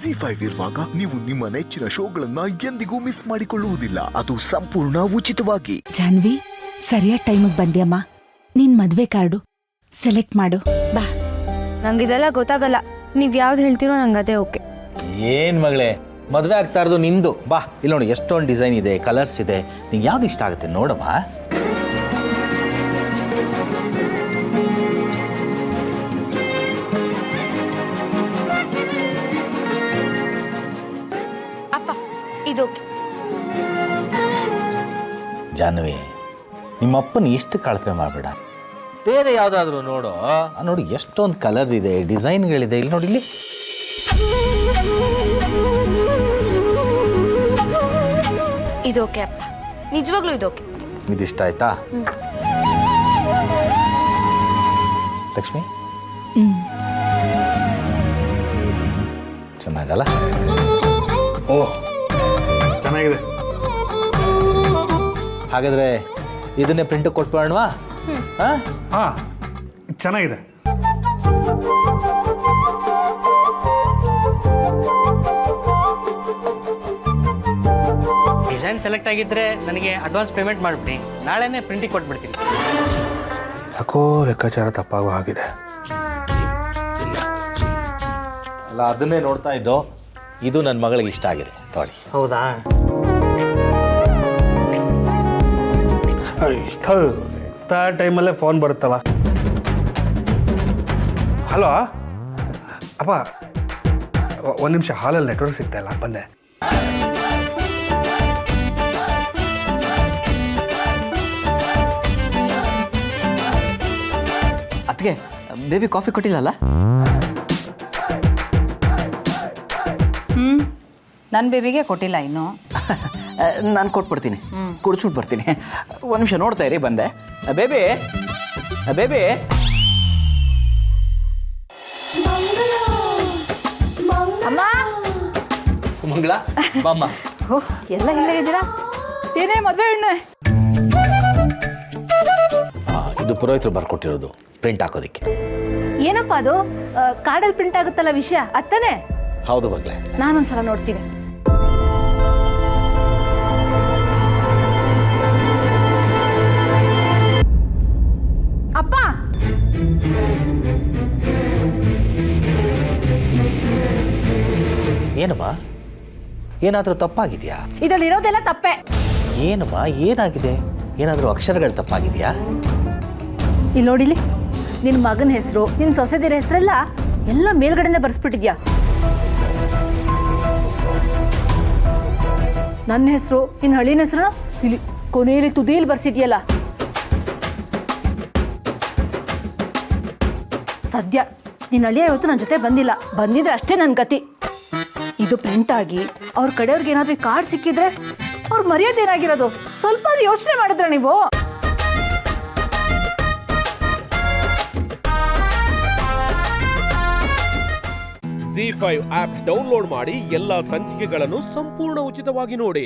ZEE5 ಇರುವಾಗ ನೀವು ನಿಮ್ಮ ನೆಚ್ಚಿನ ಶೋಗಳನ್ನ ಎಂದಿಗೂ ಮಿಸ್ ಮಾಡಿಕೊಳ್ಳುವುದಿಲ್ಲ. ಅದು ಸಂಪೂರ್ಣ ಉಚಿತವಾಗಿ. ಜಾನ್ವಿ, ಸರಿಯಾದ ಟೈಮಿಗೆ ಬಂದ್ಯಮ್ಮ. ನಿನ್ ಮದ್ವೆ ಕಾರ್ಡು ಸೆಲೆಕ್ಟ್ ಮಾಡು ಬಾ. ನಂಗಿದೆಲ್ಲ ಗೊತ್ತಾಗಲ್ಲ. ನೀವ್ ಯಾವ್ದು ಹೇಳ್ತೀರೋ ನಂಗದೇ ಓಕೆ. ಏನ್ ಮಗಳೇ, ಮದುವೆ ಆಗ್ತಾ ಇರೋದು ನಿಂದು. ಬಾ ಇಲ್ಲಿ ನೋಡಿ, ಎಷ್ಟೊಂದು ಡಿಸೈನ್ ಇದೆ, ಕಲರ್ಸ್ ಇದೆ. ನಿಂಗೆ ಯಾವ್ದು ಇಷ್ಟ ಆಗುತ್ತೆ ನೋಡಮ್ಮ. ಅಪ್ಪ ಇದು ಜಾನ್ವಿ, ನಿಮ್ಮಪ್ಪನ ಇಷ್ಟು ಕಳಪೆ ಮಾಡಬೇಡ. ಬೇರೆ ಯಾವುದಾದ್ರೂ ನೋಡು. ನೋಡಿ ಎಷ್ಟೊಂದು ಕಲರ್ಸ್ ಇದೆ, ಡಿಸೈನ್ಗಳಿದೆ. ಇಲ್ಲಿ ನೋಡಿ, ಇಲ್ಲಿ ಇದೋಕೆ ಅಪ್ಪ, ನಿಜವಾಗ್ಲೂ ಇದೋಕೆ. ಇದಿಷ್ಟ ಆಯ್ತಾ ಲಕ್ಷ್ಮಿ? ಚೆನ್ನಾಗಲ್ಲ? ಓಹ್, ಚೆನ್ನಾಗಿದೆ. ಹಾಗಾದ್ರೆ ಇದನ್ನೇ ಪ್ರಿಂಟ್ ಕೊಟ್ಬಿಡೋಣವಾ? ಹಾ, ಚೆನ್ನಾಗಿದೆ. ಡಿಸೈನ್ ಸೆಲೆಕ್ಟ್ ಆಗಿದ್ರೆ ನನಗೆ ಅಡ್ವಾನ್ಸ್ ಪೇಮೆಂಟ್ ಮಾಡಿಬಿಡಿ, ನಾಳೆನೇ ಪ್ರಿಂಟಿಂಗ್ ಕೊಟ್ಬಿಡ್ತೀನಿ. ಯಾಕೋ ಲೆಕ್ಕಾಚಾರ ತಪ್ಪಾಗೋ ಆಗಿದೆ. ಅಲ್ಲ, ಅದನ್ನೇ ನೋಡ್ತಾ ಇದ್ದೋ. ಇದು ನನ್ನ ಮಗಳಿಗೆ ಇಷ್ಟ ಆಗಿದೆ, ತೊಗೊಳ್ಳಿ. ಹೌದಾ? ಇಂಥ ಟೈಮಲ್ಲೇ ಫೋನ್ ಬರುತ್ತಲ್ಲ. ಹಲೋ ಅಪ್ಪ, ಒಂದು ನಿಮಿಷ, ಹಾಲಲ್ಲಿ ನೆಟ್ವರ್ಕ್ ಸಿಗ್ತಾ ಇಲ್ಲ, ಬಂದೆ. ಅದಕ್ಕೆ ಬೇಬಿ ಕಾಫಿ ಕೊಟ್ಟಿಲ್ಲಲ್ಲ? ನನ್ನ ಬೇಬಿಗೆ ಕೊಟ್ಟಿಲ್ಲ ಇನ್ನು. ನಾನು ಕೊಟ್ಬಿಡ್ತೀನಿ, ಕುಡಿಸ್ಬಿಟ್ಟು ಬರ್ತೀನಿ. ಒಂದು ನಿಮಿಷ ನೋಡ್ತಾ ಇರಿ, ಬಂದೆ. Baby, baby. ಅಮ್ಮ, ಮಂಗಳ ಬಾಮ್ಮ. ಓಹ್, ಎಲ್ಲ ಇಲ್ಲೇ ಇದ್ದೀರಾ? ಏನೇ ಮದುವೆ ಹೆಣ್ಣೆ? ಇದು ಪುರೋಹಿತರು ಬರ್ಕೊಟ್ಟಿರೋದು ಪ್ರಿಂಟ್ ಹಾಕೋದಿಕ್ಕೆ. ಏನಪ್ಪ ಅದು? ಕಾರ್ಡಲ್ಲಿ ಪ್ರಿಂಟ್ ಆಗುತ್ತಲ್ಲ ವಿಷಯ, ಅತ್ತನೇ? ಹೌದು ಮಗಳೇ. ನಾನೊಂದ್ಸಲ ನೋಡ್ತೀನಿ. ಅಪ್ಪ, ಏನಮ್ಮ, ಏನಾದರೂ ತಪ್ಪಾಗಿದೆಯಾ? ಇದರಲ್ಲಿ ಇರೋದೆಲ್ಲ ತಪ್ಪೆ. ಏನಮ್ಮ, ಏನಾಗಿದೆ? ಏನಾದರೂ ಅಕ್ಷರಗಳು ತಪ್ಪಾಗಿದೆಯಾ? ಇಲ್ಲಿ ನೋಡಿಲಿ, ನಿನ್ ಮಗನ ಹೆಸರು, ನಿನ್ ಸೊಸೆದಿರ ಹೆಸರೆಲ್ಲ ಎಲ್ಲ ಮೇಲ್ಗಡೆನೆ ಬರ್ಸ್ಬಿಟ್ಟಿದ್ಯಾ. ನನ್ನ ಹೆಸರು, ನಿನ್ ಹಳ್ಳಿನ ಹೆಸರು ಇಲ್ಲಿ ಕೊನೆಯಲ್ಲಿ ತುದಿಯಲ್ಲಿ ಬರ್ಸಿದ್ಯಲ್ಲ. ಸದ್ಯ ನಿನ್ನ ಹಳ್ಳಿಯ ಇವತ್ತು ನನ್ನ ಜೊತೆ ಬಂದಿದ್ರೆ ಅಷ್ಟೇ ನನ್ನ ಗತಿ. ಇದು ಪ್ರಿಂಟ್ ಆಗಿ ಅವ್ರ ಕಡೆಯವ್ರಿಗೆ ಏನಾದ್ರೂ ಕಾರ್ಡ್ ಸಿಕ್ಕಿದ್ರೆ ಅವ್ರ ಮರ್ಯಾದೆ ಏನಾಗಿರೋದು? ಸ್ವಲ್ಪ ಯೋಚನೆ ಮಾಡಿದ್ರ ನೀವು? ZEE5 ಆಪ್ ಡೌನ್ಲೋಡ್ ಮಾಡಿ ಎಲ್ಲಾ ಸಂಚಿಕೆಗಳನ್ನು ಸಂಪೂರ್ಣ ಉಚಿತವಾಗಿ ನೋಡಿ.